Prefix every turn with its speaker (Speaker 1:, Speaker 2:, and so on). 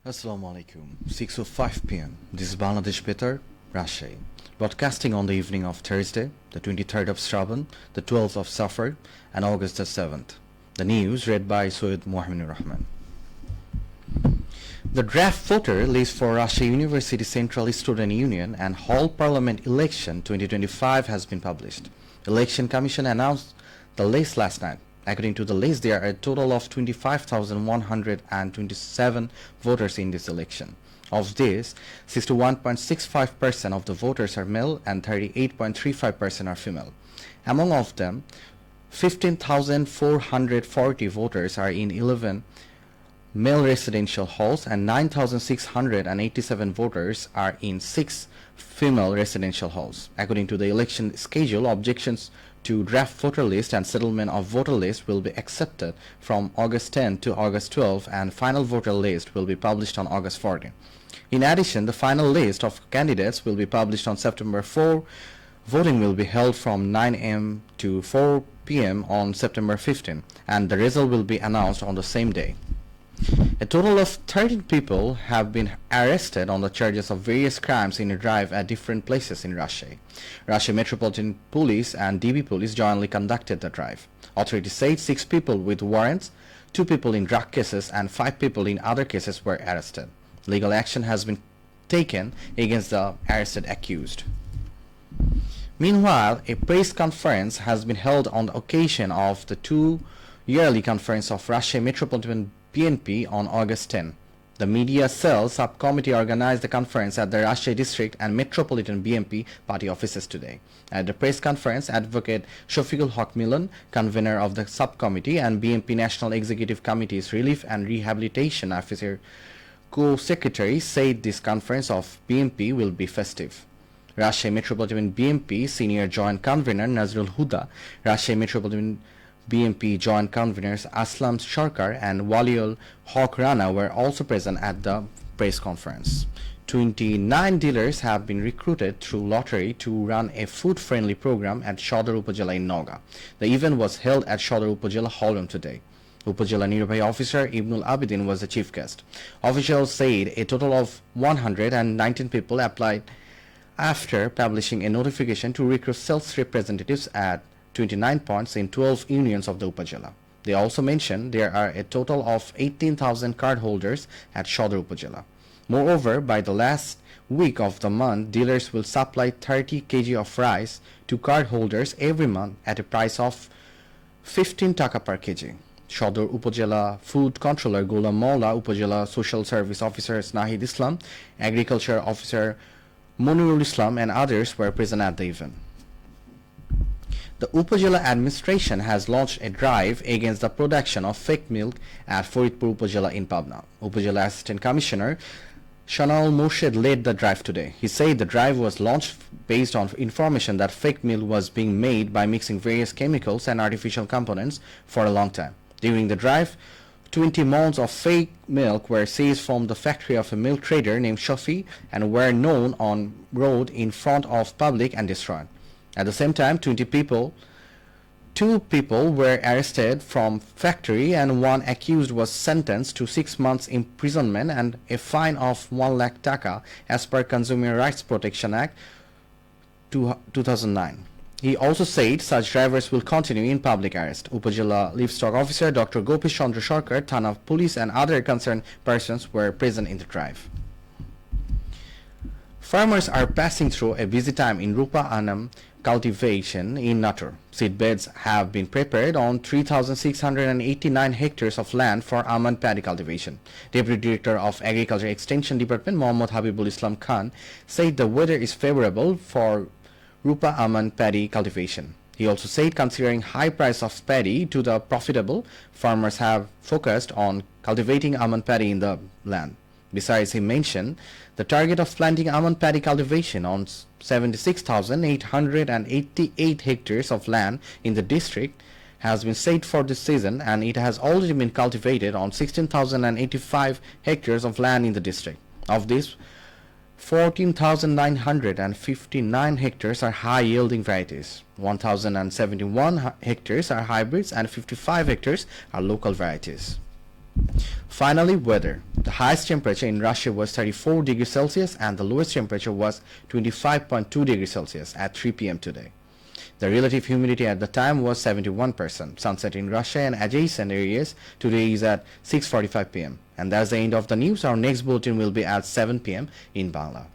Speaker 1: Assalamu alaikum. 6:05 p.m. This is Bangladesh Betar, Rajshahi, broadcasting on the evening of Thursday, the 23rd of Shraban, the 12th of Safar, and August the 7th. The news read by Soyed Mohammedur Rahman. The draft voter list for Rajshahi University Central Student Union and Hall Parliament Election 2025 has been published. Election Commission announced the list last night. According to the list, there are a total of 25,127 voters in this election. Of this, 61.65% of the voters are male and 38.35% are female. Among of them, 15,440 voters are in 11 male residential halls and 9,687 voters are in 6 female residential halls. According to the election schedule, objections to draft voter list and settlement of voter list will be accepted from August 10 to August 12, and final voter list will be published on August 14. In addition, the final list of candidates will be published on September 4. Voting will be held from 9 a.m. to 4 p.m. on September 15, and the result will be announced on the same day. A total of 13 people have been arrested on the charges of various crimes in a drive at different places in Rajshahi. Rajshahi Metropolitan Police and DB Police jointly conducted the drive. Authorities said 6 people with warrants, 2 people in drug cases and 5 people in other cases were arrested. Legal action has been taken against the arrested accused. Meanwhile, a press conference has been held on the occasion of the 2-yearly conference of Rajshahi Metropolitan BNP on August 10. The Media Cell Subcommittee organized the conference at the Rajshahi District and Metropolitan BNP party offices today. At the press conference, Advocate Shafiqul Haq Milan, convener of the subcommittee, and BNP National Executive Committee's Relief and Rehabilitation Officer co-secretary said this conference of BNP will be festive. Rajshahi Metropolitan BNP Senior Joint Convener Nazrul Huda, Rajshahi Metropolitan BNP Joint Conveners Aslam Sharkar and Waliul Haq Rana were also present at the press conference. 29 dealers have been recruited through lottery to run a food-friendly program at Shodor Upazila in Noga. The event was held at Shodor Upazila Hallroom today. Upazila Nirbhahi Officer Ibnul Abidin was the chief guest. Officials said a total of 119 people applied after publishing a notification to recruit sales representatives at 29 points in 12 unions of the Upazila. They also mentioned there are a total of 18,000 cardholders at Shodor Upazila. Moreover, by the last week of the month, dealers will supply 30 kg of rice to cardholders every month at a price of 15 taka per kg. Shodor Upazila Food Controller Ghulam Maula, Upazila Social Service Officer Nahid Islam, Agriculture Officer Munirul Islam and others were present at the event. The Upazila administration has launched a drive against the production of fake milk at Faridpur Upazila in Pabna. Upazila Assistant Commissioner Shanal Morshed led the drive today. He said the drive was launched based on information that fake milk was being made by mixing various chemicals and artificial components for a long time. During the drive, 20 mounds of fake milk were seized from the factory of a milk trader named Shafi and were known on road in front of public and destroyed. At the same time, 2 people were arrested from factory and 1 accused was sentenced to 6 months imprisonment and a fine of 1 lakh taka as per Consumer Rights Protection Act 2009. He also said such drivers will continue in public arrest. Upazila Livestock Officer Dr. Gopish Chandra Sharkar, Thana Police and other concerned persons were present in the drive. Farmers are passing through a busy time in Rupa Anam cultivation in Natur. Seed beds have been prepared on 3,689 hectares of land for almond paddy cultivation. Deputy Director of Agriculture Extension Department Mohammad Habibul Islam Khan said the weather is favorable for Rupa almond paddy cultivation. He also said considering high price of paddy to the profitable, farmers have focused on cultivating almond paddy in the land. Besides, he mentioned the target of planting almond paddy cultivation on 76,888 hectares of land in the district has been set for this season, and it has already been cultivated on 16,085 hectares of land in the district. Of this, 14,959 hectares are high-yielding varieties, 1,071 hectares are hybrids, and 55 hectares are local varieties. Finally, weather. The highest temperature in Russia was 34 degrees Celsius and the lowest temperature was 25.2 degrees Celsius at 3 p.m. today. The relative humidity at the time was 71%. Sunset in Russia and adjacent areas today is at 6:45 p.m. And that's the end of the news. Our next bulletin will be at 7 p.m. in Bangla.